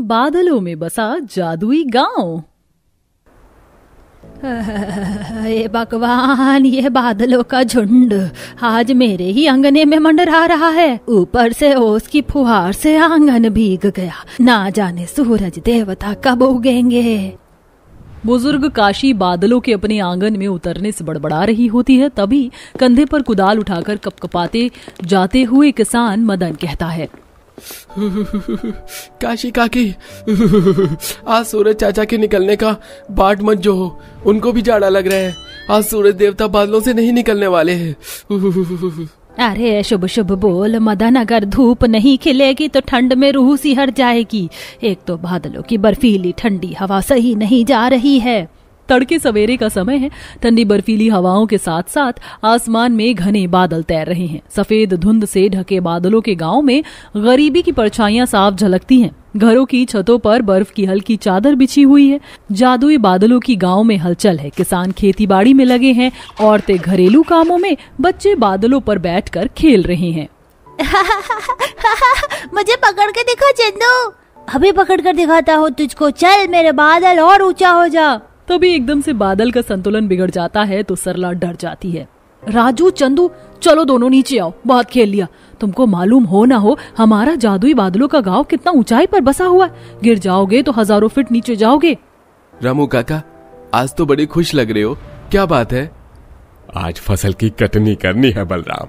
बादलों में बसा जादुई गांव। हे भगवान, ये बादलों का झुंड आज मेरे ही अंगने में मंडरा रहा है। ऊपर से ओस की फुहार से आंगन भीग गया। ना जाने सूरज देवता कब उगेंगे। बुजुर्ग काशी बादलों के अपने आंगन में उतरने से बड़बड़ा रही होती है। तभी कंधे पर कुदाल उठाकर कपकपाते जाते हुए किसान मदन कहता है, काशी काकी, आज सूरज चाचा के निकलने का बाट मत जो हो, उनको भी जाड़ा लग रहा है। आज सूरज देवता बादलों से नहीं निकलने वाले हैं। अरे शुभ शुभ बोल मदन, अगर धूप नहीं खिलेगी तो ठंड में रूह सी हट जाएगी। एक तो बादलों की बर्फीली ठंडी हवा सही नहीं जा रही है। तड़के सवेरे का समय है। ठंडी बर्फीली हवाओं के साथ साथ आसमान में घने बादल तैर रहे हैं। सफेद धुंध से ढके बादलों के गांव में गरीबी की परछाइयां साफ झलकती हैं। घरों की छतों पर बर्फ की हल्की चादर बिछी हुई है। जादुई बादलों की गांव में हलचल है। किसान खेतीबाड़ी में लगे हैं, औरतें घरेलू कामों में, बच्चे बादलों पर बैठकर खेल रहे हैं। मुझे पकड़ के दिखा चंदू, अभी पकड़ कर दिखाता हूँ तुझको। चल मेरे बादल और ऊंचा हो जा। तभी एकदम से बादल का संतुलन बिगड़ जाता है तो सरला डर जाती है। राजू, चंदू, चलो दोनों नीचे आओ, बहुत खेल लिया। तुमको मालूम हो ना हो, हमारा जादुई बादलों का गांव कितना ऊंचाई पर बसा हुआ है। गिर जाओगे तो हजारों फीट नीचे जाओगे। रामू काका, आज तो बड़ी खुश लग रहे हो, क्या बात है? आज फसल की कटनी करनी है बलराम।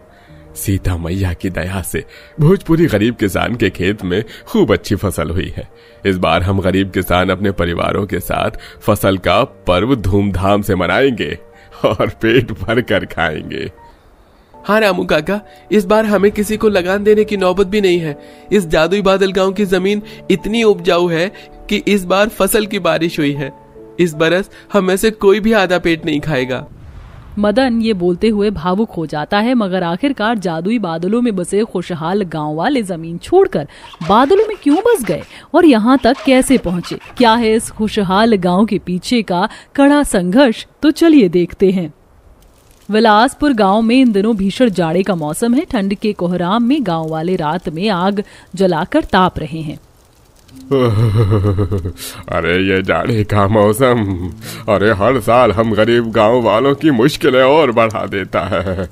सीता मैया की दया से भोजपुरी गरीब किसान के खेत में खूब अच्छी फसल हुई है। इस बार हम गरीब किसान अपने परिवारों के साथ फसल का पर्व धूमधाम से मनाएंगे और पेट भर कर खाएंगे। हाँ रामू काका, इस बार हमें किसी को लगान देने की नौबत भी नहीं है। इस जादुई बादल गांव की जमीन इतनी उपजाऊ है कि इस बार फसल की बारिश हुई है। इस बरस हम में से कोई भी आधा पेट नहीं खाएगा। मदन ये बोलते हुए भावुक हो जाता है, मगर आखिरकार जादुई बादलों में बसे खुशहाल गांव वाले जमीन छोड़कर बादलों में क्यों बस गए और यहाँ तक कैसे पहुँचे? क्या है इस खुशहाल गांव के पीछे का कड़ा संघर्ष? तो चलिए देखते हैं। विलासपुर गांव में इन दिनों भीषण जाड़े का मौसम है। ठंड के कोहराम में गांव वाले रात में आग जलाकर ताप रहे हैं। अरे ये जाड़े का मौसम, अरे हर साल हम गरीब गांव वालों की मुश्किलें और बढ़ा देता है।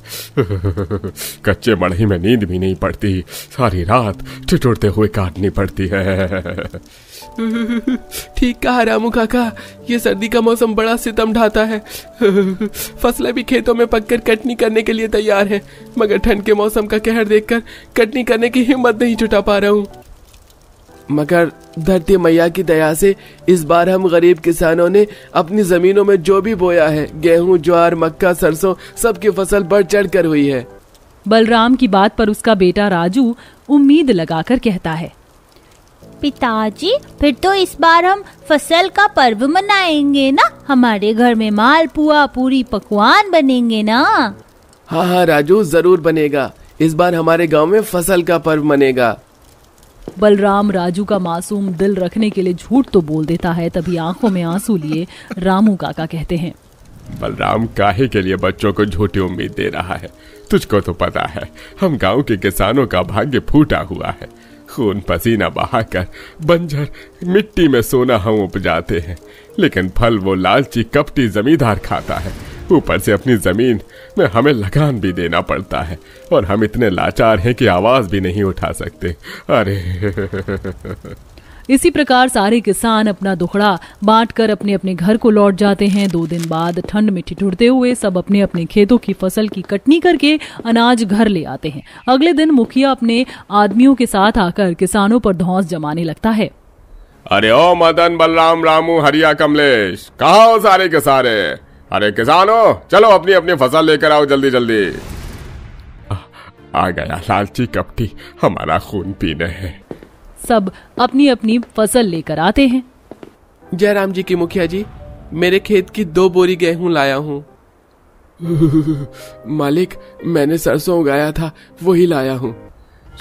कच्चे मड़ई में नींद भी नहीं पड़ती, सारी रात ठिठुरते हुए काटनी पड़ती है। ठीक कहा रामू काका, ये सर्दी का मौसम बड़ा सितम ढाता है। फसलें भी खेतों में पककर कटनी करने के लिए तैयार है, मगर ठंड के मौसम का कहर देखकर कटनी करने की हिम्मत नहीं जुटा पा रहा हूँ। मगर धरती मैया की दया से इस बार हम गरीब किसानों ने अपनी जमीनों में जो भी बोया है, गेहूं, ज्वार, मक्का, सरसों, सबकी फसल बढ़ चढ़ कर हुई है। बलराम की बात पर उसका बेटा राजू उम्मीद लगाकर कहता है, पिताजी, फिर तो इस बार हम फसल का पर्व मनाएंगे ना? हमारे घर में मालपुआ, पूरी पकवान बनेंगे ना? हाँ हाँ राजू, जरूर बनेगा। इस बार हमारे गांव में फसल का पर्व मनेगा। बलराम राजू का मासूम दिल रखने के लिए झूठ तो बोल देता है। तभी आंखों में आंसू लिए रामू काका कहते हैं, बलराम काहे के लिए बच्चों को झूठी उम्मीद दे रहा है? तुझको तो पता है हम गांव के किसानों का भाग्य फूटा हुआ है। खून पसीना बहाकर बंजर मिट्टी में सोना हम उपजाते हैं, लेकिन फल वो लालची कपटी जमींदार खाता है। ऊपर से अपनी जमीन में हमें लगान भी देना पड़ता है और हम इतने लाचार हैं कि आवाज भी नहीं उठा सकते। अरे इसी प्रकार सारे किसान अपना दुखड़ा बांटकर अपने अपने घर को लौट जाते हैं। 2 दिन बाद ठंड में ठिठुरते हुए सब अपने अपने खेतों की फसल की कटनी करके अनाज घर ले आते हैं। अगले दिन मुखिया अपने आदमियों के साथ आकर किसानों पर धौंस जमाने लगता है। अरे ओ मदन, बलराम, रामू, हरिया, कमलेश, कहाँ हो सारे के सारे? अरे किसानों, चलो अपनी अपनी फसल लेकर आओ जल्दी जल्दी। आ गया लालची कपटी हमारा खून पीने है। सब अपनी अपनी फसल लेकर आते हैं। जयराम जी की मुखिया जी, मेरे खेत की 2 बोरी गेहूं लाया हूँ। मालिक, मैंने सरसों उगाया था, वही लाया हूँ।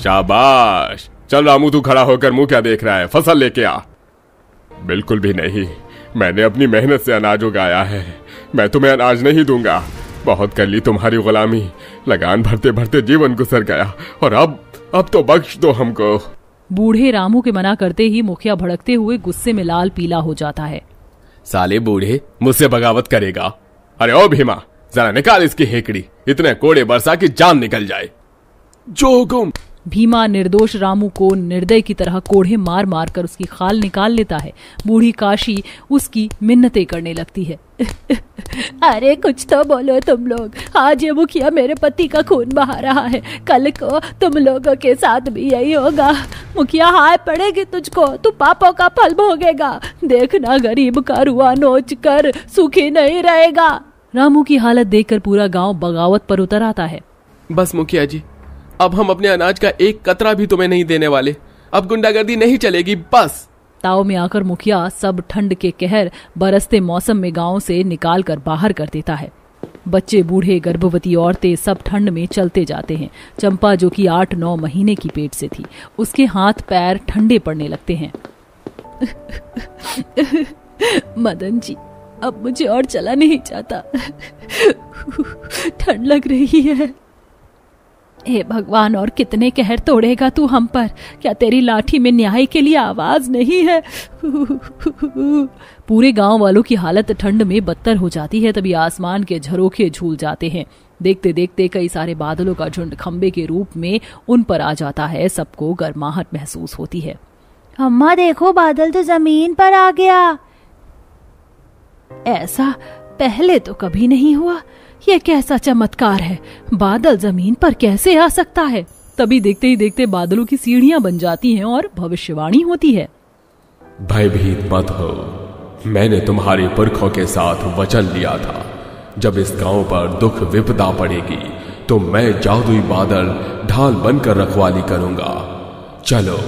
शाबाश। चल रामू, तू खड़ा होकर मुंह क्या देख रहा है? फसल लेके आ। बिल्कुल भी नहीं, मैंने अपनी मेहनत से अनाज उगाया है। मैं तुम्हें अनाज नहीं दूंगा। बहुत कर ली तुम्हारी गुलामी, लगान भरते भरते जीवन गुजर गया और अब तो बख्श दो हमको। बूढ़े रामू के मना करते ही मुखिया भड़कते हुए गुस्से में लाल पीला हो जाता है। साले बूढ़े, मुझसे बगावत करेगा? अरे ओ भीमा, जरा निकाल इसकी हेकड़ी, इतने कोड़े बरसा की जान निकल जाए। जो हुकुम। भीमा निर्दोष रामू को निर्दय की तरह कोढ़े मार मार कर उसकी खाल निकाल लेता है। बूढ़ी काशी उसकी मिन्नतें करने लगती है। अरे कुछ तो बोलो तुम लोग, आज ये मुखिया मेरे पति का खून बहा रहा है, कल को तुम लोगों के साथ भी यही होगा। मुखिया हाय पड़ेगी तुझको, तू पापों का फल भोगेगा। देखना गरीब का रुआ नोच कर सुखी नहीं रहेगा। रामू की हालत देखकर पूरा गांव बगावत पर उतर आता है। बस मुखिया जी, अब हम अपने अनाज का एक कतरा भी तुम्हें नहीं देने वाले। अब गुंडागर्दी नहीं चलेगी, बस। ताव में आकर मुखिया सब ठंड के कहर बरसते मौसम में गांव से निकाल कर बाहर कर देता है। बच्चे, बूढ़े, गर्भवती औरतें सब ठंड में चलते जाते हैं। चंपा, जो कि 8-9 महीने की पेट से थी, उसके हाथ पैर ठंडे पड़ने लगते हैं। मदन जी, अब मुझे और चला नहीं जाता, ठंड लग रही है। हे भगवान, और कितने कहर तोड़ेगा तू हम पर? क्या तेरी लाठी में न्याय के लिए आवाज नहीं है? पूरे गांव वालों की हालत ठंड में बदतर हो जाती है। तभी आसमान के झरोखे झूल जाते हैं। देखते देखते कई सारे बादलों का झुंड खंबे के रूप में उन पर आ जाता है। सबको गर्माहट महसूस होती है। अम्मा देखो, बादल तो जमीन पर आ गया। ऐसा पहले तो कभी नहीं हुआ। ये कैसा चमत्कार है? बादल जमीन पर कैसे आ सकता है? तभी देखते ही देखते बादलों की सीढ़ियां बन जाती हैं और भविष्यवाणी होती है। भयभीत मत हो, मैंने तुम्हारे पुरखों के साथ वचन लिया था, जब इस गांव पर दुख विपदा पड़ेगी तो मैं जादुई बादल ढाल बनकर रखवाली करूंगा। चलो,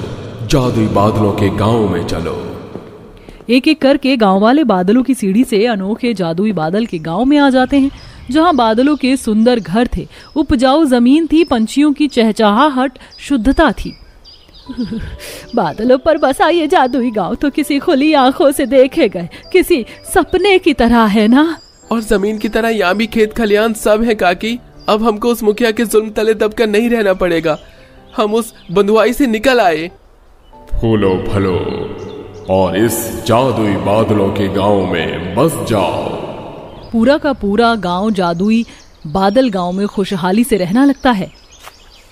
जादुई बादलों के गांव में चलो। एक एक करके गांव वाले बादलों की सीढ़ी से अनोखे जादुई बादल के गांव में आ जाते हैं, जहां बादलों के सुंदर घर थे, उपजाऊ जमीन थी, पंछियों की चहचहाहट, शुद्धता थी। बादलों पर बसा ये जादुई गांव तो किसी खुली आंखों से देखे गए किसी सपने की तरह है ना? और जमीन की तरह यहाँ भी खेत खलियान सब है काकी। अब हमको उस मुखिया के जुल्म तले दबकर नहीं रहना पड़ेगा। हम उस बंधुआई से निकल आए। फूलो फलो और इस जादुई बादलों के गांव में बस जाओ। पूरा का पूरा गांव जादुई बादल गांव में खुशहाली से रहना लगता है।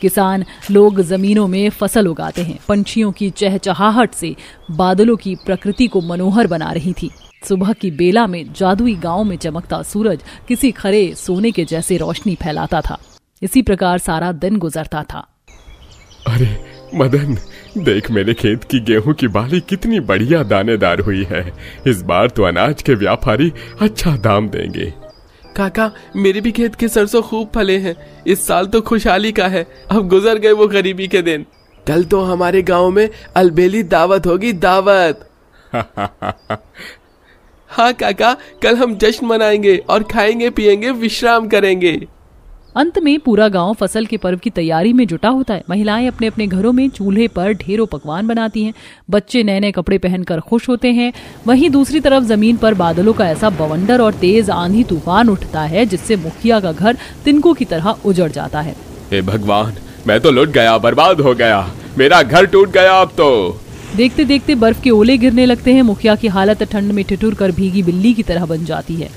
किसान लोग जमीनों में फसल उगाते हैं। पंछियों की चहचहाहट से बादलों की प्रकृति को मनोहर बना रही थी। सुबह की बेला में जादुई गांव में चमकता सूरज किसी खरे सोने के जैसे रोशनी फैलाता था। इसी प्रकार सारा दिन गुजरता था। अरे मदन, देख मेरे खेत की गेहूं की बाली कितनी बढ़िया दानेदार हुई है। इस बार तो अनाज के व्यापारी अच्छा दाम देंगे। काका, मेरे भी खेत के सरसों खूब फले हैं। इस साल तो खुशहाली का है। अब गुजर गए वो गरीबी के दिन। कल तो हमारे गांव में अलबेली दावत होगी, दावत। हाँ काका, कल हम जश्न मनाएंगे और खाएंगे पिएंगे, विश्राम करेंगे। अंत में पूरा गांव फसल के पर्व की तैयारी में जुटा होता है। महिलाएं अपने अपने घरों में चूल्हे पर ढेरों पकवान बनाती हैं। बच्चे नए नए कपड़े पहनकर खुश होते हैं। वहीं दूसरी तरफ जमीन पर बादलों का ऐसा बवंडर और तेज आंधी तूफान उठता है जिससे मुखिया का घर तिनकों की तरह उजड़ जाता है। हे भगवान, मैं तो लुट गया, बर्बाद हो गया, मेरा घर टूट गया। अब तो देखते देखते बर्फ के ओले गिरने लगते हैं। मुखिया की हालत ठंड में ठिठुर कर भीगी बिल्ली की तरह बन जाती है।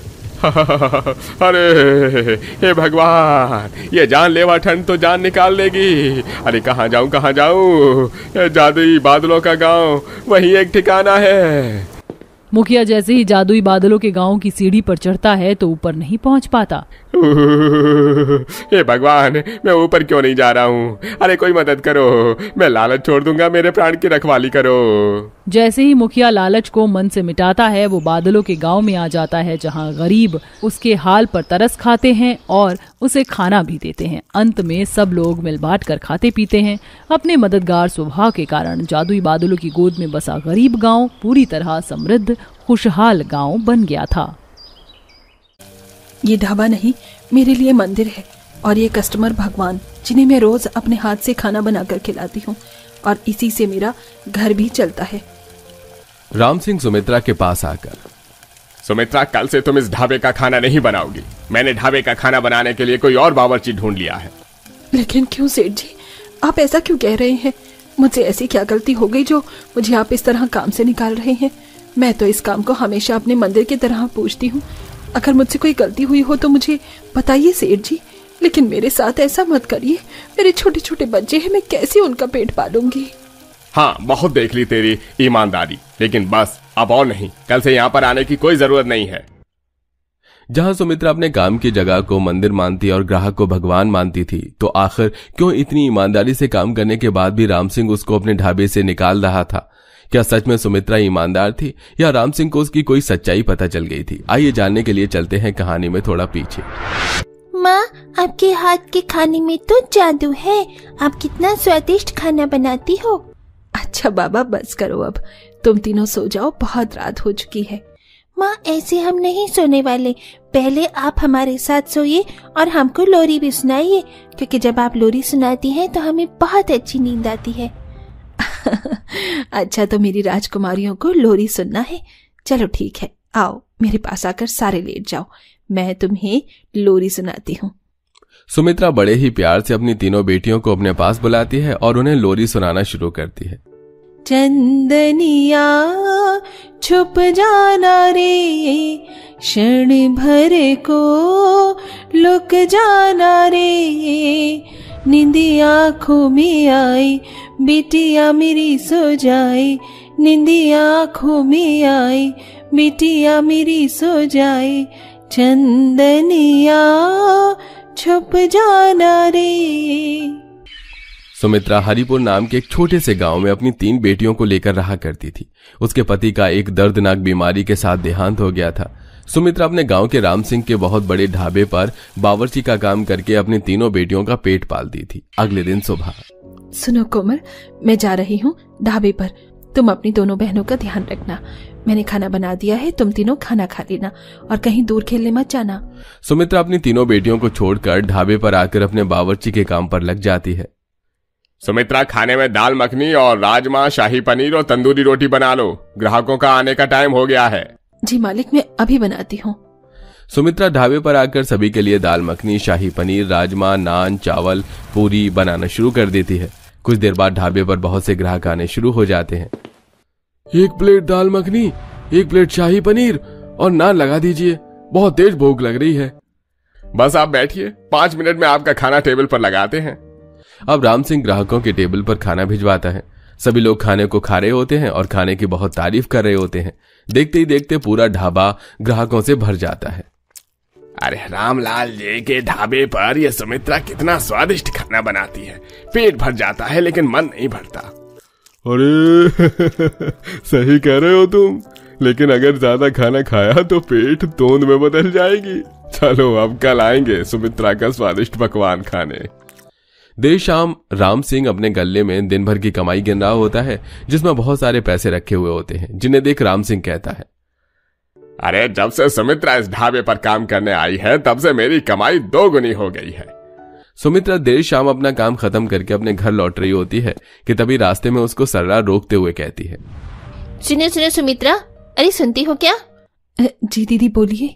अरे हे भगवान, ये जानलेवा ठंड तो जान निकाल लेगी। अरे कहाँ जाऊँ? जादुई बादलों का गांव वही एक ठिकाना है। मुखिया जैसे ही जादुई बादलों के गांव की सीढ़ी पर चढ़ता है तो ऊपर नहीं पहुंच पाता। हे भगवान, मैं ऊपर क्यों नहीं जा रहा हूँ? अरे कोई मदद करो, मैं लालच छोड़ दूंगा, मेरे प्राण की रखवाली करो। जैसे ही मुखिया लालच को मन से मिटाता है, वो बादलों के गांव में आ जाता है, जहां गरीब उसके हाल पर तरस खाते हैं और उसे खाना भी देते हैं। अंत में सब लोग मिल बांट कर खाते पीते हैं। अपने मददगार स्वभाव के कारण जादुई बादलों की गोद में बसा गरीब गांव पूरी तरह समृद्ध खुशहाल गांव बन गया था। ये ढाबा नहीं, मेरे लिए मंदिर है, और ये कस्टमर भगवान, जिन्हें मैं रोज अपने हाथ से खाना बनाकर खिलाती हूँ, और इसी से मेरा घर भी चलता है। राम सिंह सुमित्रा के पास आकर, सुमित्रा, कल से तुम इस ढाबे का खाना नहीं बनाओगी। मैंने ढाबे का खाना बनाने के लिए कोई और बावर्ची ढूंढ लिया है। लेकिन क्यों सेठ जी, आप ऐसा क्यों कह रहे हैं? मुझसे ऐसी क्या गलती हो गई जो मुझे आप इस तरह काम से निकाल रहे हैं? मैं तो इस काम को हमेशा अपने मंदिर की तरह पूछती हूँ। अगर मुझसे कोई गलती हुई हो तो मुझे बताइए सेठ जी, लेकिन मेरे साथ ऐसा मत करिए। मेरे छोटे छोटे बच्चे हैं, मैं कैसे उनका पेट पालूंगी? हाँ, बहुत देख ली तेरी ईमानदारी, लेकिन बस अब और नहीं, कल से यहाँ पर आने की कोई जरूरत नहीं है। जहां सुमित्रा अपने काम की जगह को मंदिर मानती और ग्राहक को भगवान मानती थी, तो आखिर क्यों इतनी ईमानदारी से काम करने के बाद भी राम सिंह उसको अपने ढाबे से निकाल रहा था? क्या सच में सुमित्रा ईमानदार थी या राम सिंह को उसकी कोई सच्चाई पता चल गई थी? आइए जानने के लिए चलते हैं कहानी में थोड़ा पीछे। माँ, आपके हाथ के खाने में तो जादू है। आप कितना स्वादिष्ट खाना बनाती हो। अच्छा बाबा, बस करो अब, तुम तीनों सो जाओ, बहुत रात हो चुकी है। माँ, ऐसे हम नहीं सोने वाले। पहले आप हमारे साथ सोइए और हमको लोरी भी सुनाइए, क्योंकि जब आप लोरी सुनाती हैं तो हमें बहुत अच्छी नींद आती है। अच्छा, तो मेरी राजकुमारियों को लोरी सुनना है। चलो ठीक है, आओ मेरे पास आकर सारे लेट जाओ, मैं तुम्हें लोरी सुनाती हूँ। सुमित्रा बड़े ही प्यार से अपनी तीनों बेटियों को अपने पास बुलाती है और उन्हें लोरी सुनाना शुरू करती है। चंदनिया छुप जाना रे, क्षण भर को लुक जाना रे, नींदी आँखों में आई, बिटिया मेरी सो जाए, नींदी आँखों में आई, बिटिया मेरी सो जाए, चंदनिया छुप जाना रे। सुमित्रा हरिपुर नाम के एक छोटे से गांव में अपनी 3 बेटियों को लेकर रहा करती थी। उसके पति का एक दर्दनाक बीमारी के साथ देहांत हो गया था। सुमित्रा अपने गांव के राम सिंह के बहुत बड़े ढाबे पर बावर्ची का काम करके अपनी तीनों बेटियों का पेट पालती थी। अगले दिन सुबह, सुनो कोमल, मैं जा रही हूँ ढाबे पर, तुम अपनी दोनों बहनों का ध्यान रखना। मैंने खाना बना दिया है, तुम तीनों खाना खा लेना और कहीं दूर खेलने मत जाना। सुमित्रा अपनी तीनों बेटियों को छोड़कर ढाबे पर आकर अपने बावर्ची के काम पर लग जाती है। सुमित्रा, खाने में दाल मखनी और राजमा, शाही पनीर और तंदूरी रोटी बना लो, ग्राहकों का आने का टाइम हो गया है। जी मालिक, मैं अभी बनाती हूँ। सुमित्रा ढाबे पर आकर सभी के लिए दाल मखनी, शाही पनीर, राजमा, नान, चावल, पूरी बनाना शुरू कर देती है। कुछ देर बाद ढाबे पर बहुत से ग्राहक आने शुरू हो जाते हैं। 1 प्लेट दाल मखनी, 1 प्लेट शाही पनीर और नान लगा दीजिए, बहुत तेज भूख लग रही है। बस आप बैठिए, 5 मिनट में आपका खाना टेबल पर लगाते हैं। अब राम सिंह ग्राहकों के टेबल पर खाना भिजवाता है। सभी लोग खाने को खा रहे होते हैं और खाने की बहुत तारीफ कर रहे होते हैं। देखते ही देखते पूरा ढाबा ग्राहकों से भर जाता है। अरे रामलाल जी के ढाबे पर यह सुमित्रा कितना स्वादिष्ट खाना बनाती है, पेट भर जाता है लेकिन मन नहीं भरता। अरे सही कह रहे हो तुम, लेकिन अगर ज्यादा खाना खाया तो पेट तोंद में बदल जाएगी। चलो अब कल आएंगे सुमित्रा का स्वादिष्ट पकवान खाने। देर शाम राम सिंह अपने गल्ले में दिन भर की कमाई गिन रहा होता है, जिसमें बहुत सारे पैसे रखे हुए होते हैं, जिन्हें देख राम सिंह कहता है, अरे जब से सुमित्रा इस ढाबे पर काम करने आई है तब से मेरी कमाई 2 गुनी हो गई है। सुमित्रा देर शाम अपना काम खत्म करके अपने घर लौट रही होती है कि तभी रास्ते में उसको सरला रोकते हुए कहती है, सुनो सुनो सुमित्रा, अरे सुनती हो क्या? जी दीदी बोलिए।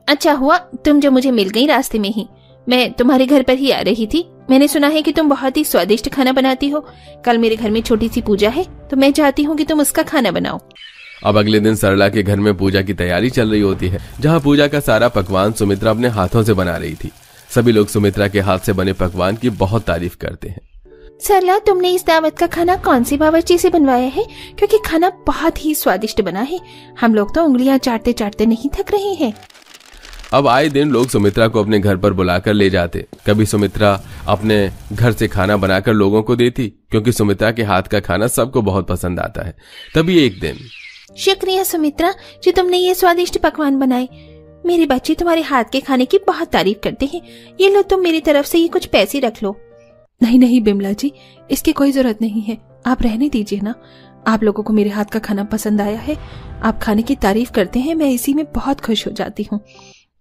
अच्छा हुआ तुम जो मुझे मिल गई रास्ते में ही। मैं तुम्हारे घर पर ही आ रही थी। मैंने सुना है कि तुम बहुत ही स्वादिष्ट खाना बनाती हो। कल मेरे घर में छोटी सी पूजा है, तो मैं चाहती हूँ कि तुम उसका खाना बनाओ। अब अगले दिन सरला के घर में पूजा की तैयारी चल रही होती है, जहाँ पूजा का सारा पकवान सुमित्रा अपने हाथों से बना रही थी। सभी लोग सुमित्रा के हाथ से बने पकवान की बहुत तारीफ करते हैं। सरला, तुमने इस दावत का खाना कौन सी बावर्ची से बनवाया है? क्योंकि खाना बहुत ही स्वादिष्ट बना है। हम लोग तो उंगलियां चाटते चाटते नहीं थक रहे हैं। अब आए दिन लोग सुमित्रा को अपने घर पर बुलाकर ले जाते। कभी सुमित्रा अपने घर से खाना बनाकर लोगों को देती, क्योंकि सुमित्रा के हाथ का खाना सबको बहुत पसंद आता है। तभी एक दिन, शुक्रिया सुमित्रा जो तुमने ये स्वादिष्ट पकवान बनाए। मेरे बच्चे तुम्हारे हाथ के खाने की बहुत तारीफ करते हैं। ये लो, तुम मेरी तरफ से ये कुछ पैसे रख लो। नहीं नहीं बिमला जी, इसकी कोई जरूरत नहीं है, आप रहने दीजिए ना। आप लोगों को मेरे हाथ का खाना पसंद आया है, आप खाने की तारीफ करते हैं, मैं इसी में बहुत खुश हो जाती हूँ।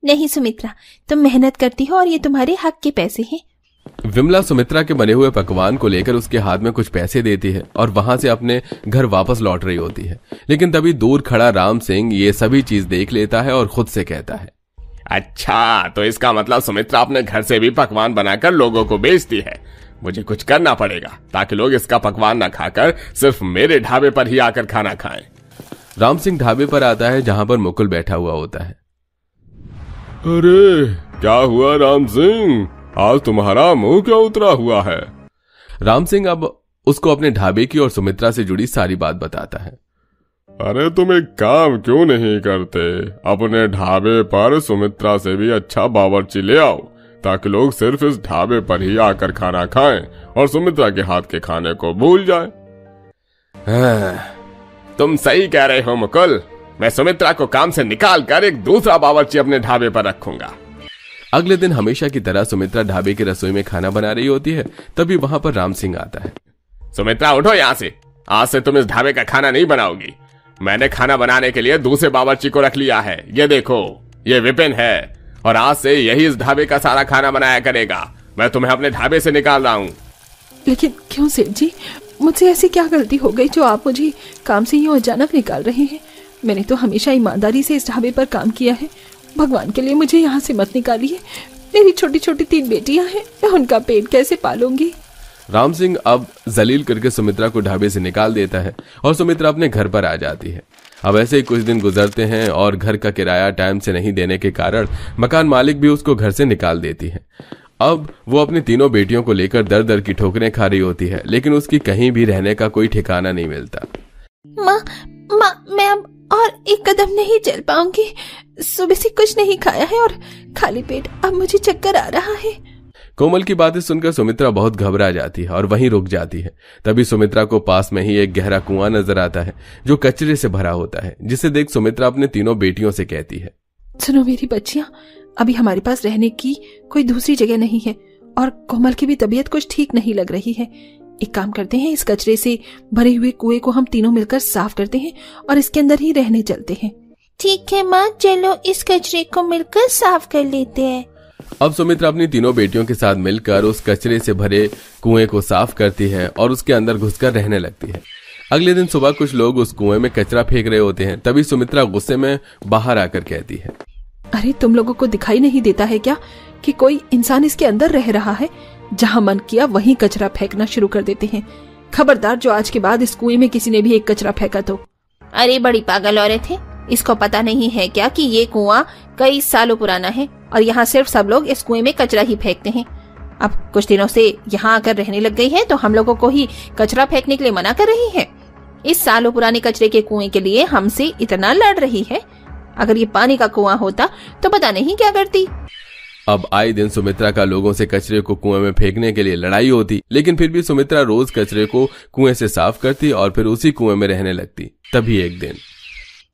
नहीं सुमित्रा, तुम मेहनत करती हो और ये तुम्हारे हक के पैसे हैं। विमला सुमित्रा के बने हुए पकवान को लेकर उसके हाथ में कुछ पैसे देती है और वहां से अपने घर वापस लौट रही होती है। लेकिन तभी दूर खड़ा राम सिंह ये सभी चीज देख लेता है और खुद से कहता है, अच्छा तो इसका मतलब सुमित्रा अपने घर से भी पकवान बनाकर लोगों को बेचती है। मुझे कुछ करना पड़ेगा ताकि लोग इसका पकवान ना खाकर सिर्फ मेरे ढाबे पर ही आकर खाना खाएं। राम सिंह ढाबे पर आता है जहां पर मुकुल बैठा हुआ होता है। अरे क्या हुआ राम सिंह, आज तुम्हारा मुंह क्यों उतरा हुआ है? राम सिंह अब उसको अपने ढाबे की और सुमित्रा से जुड़ी सारी बात बताता है। अरे तुम एक काम क्यों नहीं करते, अपने ढाबे पर सुमित्रा से भी अच्छा बावर्ची ले आओ ताकि लोग सिर्फ इस ढाबे पर ही आकर खाना खाएं और सुमित्रा के हाथ के खाने को भूल जाएं। तुम सही कह रहे हो मुकुल, मैं सुमित्रा को काम से निकाल कर एक दूसरा बावर्ची अपने ढाबे पर रखूंगा। अगले दिन हमेशा की तरह सुमित्रा ढाबे की रसोई में खाना बना रही होती है। तभी वहां पर राम सिंह आता है। सुमित्रा उठो यहाँ से, आज से तुम इस ढाबे का खाना नहीं बनाओगी। मैंने खाना बनाने के लिए दूसरे बावर्ची को रख लिया है। ये देखो, ये विपिन है और आज से यही इस ढाबे का सारा खाना बनाया करेगा। मैं तुम्हें अपने ढाबे से निकाल रहा हूँ। लेकिन क्यों सेठ जी, मुझसे ऐसी क्या गलती हो गई जो आप मुझे काम से यूं अचानक निकाल रहे हैं? मैंने तो हमेशा ईमानदारी से इस ढाबे पर काम किया है। भगवान के लिए मुझे यहाँ से मत निकालिए। मेरी छोटी छोटी 3 बेटियां हैं, मैं उनका पेट कैसे पालूंगी? राम सिंह अब जलील करके सुमित्रा को ढाबे से निकाल देता है और सुमित्रा अपने घर पर आ जाती है। अब ऐसे ही कुछ दिन गुजरते हैं और घर का किराया टाइम से नहीं देने के कारण मकान मालिक भी उसको घर से निकाल देती है। अब वो अपनी तीनों बेटियों को लेकर दर दर की ठोकरें खा रही होती है, लेकिन उसकी कहीं भी रहने का कोई ठिकाना नहीं मिलता। माँ, मैं अब और एक कदम नहीं चल पाऊंगी। सुबह से कुछ नहीं खाया है और खाली पेट अब मुझे चक्कर आ रहा है। कोमल की बातें सुनकर सुमित्रा बहुत घबरा जाती है और वहीं रुक जाती है। तभी सुमित्रा को पास में ही एक गहरा कुआं नजर आता है जो कचरे से भरा होता है, जिसे देख सुमित्रा अपने तीनों बेटियों से कहती है, सुनो मेरी बच्चियां, अभी हमारे पास रहने की कोई दूसरी जगह नहीं है और कोमल की भी तबीयत कुछ ठीक नहीं लग रही है। एक काम करते हैं, इस कचरे से भरे हुए कुएं को हम तीनों मिलकर साफ करते हैं और इसके अंदर ही रहने चलते हैं। ठीक है माँ, चलो इस कचरे को मिलकर साफ कर लेते हैं। अब सुमित्रा अपनी तीनों बेटियों के साथ मिलकर उस कचरे से भरे कुएं को साफ करती है और उसके अंदर घुसकर रहने लगती है। अगले दिन सुबह कुछ लोग उस कुएं में कचरा फेंक रहे होते हैं। तभी सुमित्रा गुस्से में बाहर आकर कहती है, अरे तुम लोगों को दिखाई नहीं देता है क्या कि कोई इंसान इसके अंदर रह रहा है? जहाँ मन किया वहीं कचरा फेंकना शुरू कर देते हैं। खबरदार, जो आज के बाद इस कुएं में किसी ने भी एक कचरा फेंका तो। अरे बड़ी पागल औरत है, इसको पता नहीं है क्या कि ये कुआं कई सालों पुराना है और यहाँ सिर्फ सब लोग इस कुएं में कचरा ही फेंकते हैं। अब कुछ दिनों से यहाँ आकर रहने लग गई है तो हम लोगों को ही कचरा फेंकने के लिए मना कर रही है। इस सालों पुराने कचरे के कुएं के लिए हमसे इतना लड़ रही है। अगर ये पानी का कुआं होता तो पता नहीं क्या करती। अब आए दिन सुमित्रा का लोगों से कचरे को कुएं में फेंकने के लिए लड़ाई होती, लेकिन फिर भी सुमित्रा रोज कचरे को कुएं से साफ करती और फिर उसी कुएं में रहने लगती। तभी एक दिन,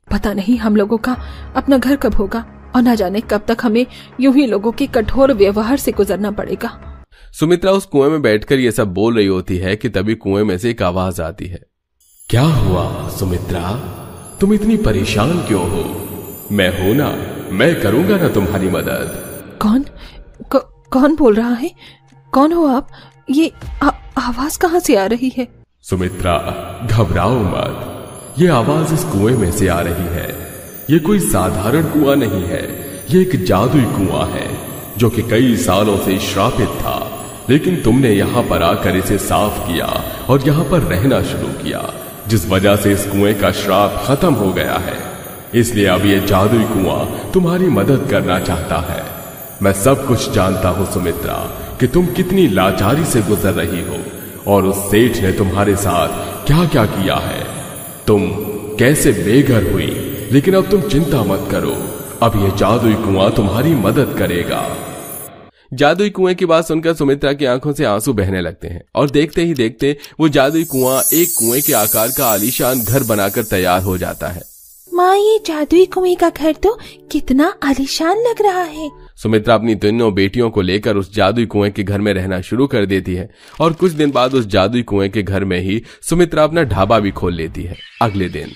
पता नहीं हम लोगों का अपना घर कब होगा और न जाने कब तक हमें यूं ही लोगों के कठोर व्यवहार से गुजरना पड़ेगा। सुमित्रा उस कुएं में बैठकर ये सब बोल रही होती है कि तभी कुएं में से एक आवाज आती है, क्या हुआ सुमित्रा, तुम इतनी परेशान क्यों हो? मैं हूं ना, मैं करूंगा ना तुम्हारी मदद। कौन बोल रहा है? कौन हो आप? ये आवाज कहाँ से आ रही है? सुमित्रा घबराओ मत, ये आवाज इस कुएं में से आ रही है। ये कोई साधारण कुआं नहीं है, ये एक जादुई कुआं है जो कि कई सालों से श्रापित था, लेकिन तुमने यहाँ पर आकर इसे साफ किया और यहाँ पर रहना शुरू किया, जिस वजह से इस कुएं का श्राप खत्म हो गया है। इसलिए अब ये जादुई कुआं तुम्हारी मदद करना चाहता है। मैं सब कुछ जानता हूं सुमित्रा कि तुम कितनी लाचारी से गुजर रही हो और उस सेठ ने तुम्हारे साथ क्या क्या किया है, तुम कैसे बेघर हुई, लेकिन अब तुम चिंता मत करो, अब यह जादुई कुआं तुम्हारी मदद करेगा। जादुई कुएं की बात सुनकर सुमित्रा की आंखों से आंसू बहने लगते हैं और देखते ही देखते वो जादुई कुआं एक कुएं के आकार का आलीशान घर बनाकर तैयार हो जाता है। माँ, ये जादुई कुएं का घर तो कितना आलीशान लग रहा है। सुमित्रा अपनी तीनों बेटियों को लेकर उस जादुई कुएं के घर में रहना शुरू कर देती है और कुछ दिन बाद उस जादुई कुएं के घर में ही सुमित्रा अपना ढाबा भी खोल लेती है। अगले दिन,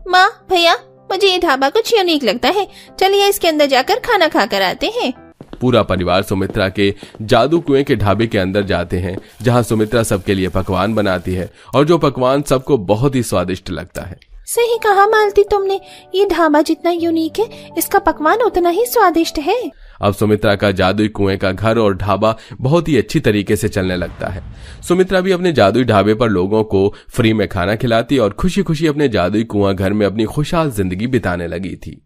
माँ भैया, मुझे ये ढाबा कुछ यूनिक लगता है, चलिए इसके अंदर जाकर खाना खा कर आते हैं। पूरा परिवार सुमित्रा के जादू कुएं के ढाबे के अंदर जाते हैं, जहां सुमित्रा सबके लिए पकवान बनाती है और जो पकवान सबको बहुत ही स्वादिष्ट लगता है। सही कहा मालती तुमने, ये ढाबा जितना यूनिक है इसका पकवान उतना ही स्वादिष्ट है। अब सुमित्रा का जादुई कुएं का घर और ढाबा बहुत ही अच्छी तरीके से चलने लगता है। सुमित्रा भी अपने जादुई ढाबे पर लोगों को फ्री में खाना खिलाती और खुशी खुशी अपने जादुई कुआं घर में अपनी खुशहाल जिंदगी बिताने लगी थी।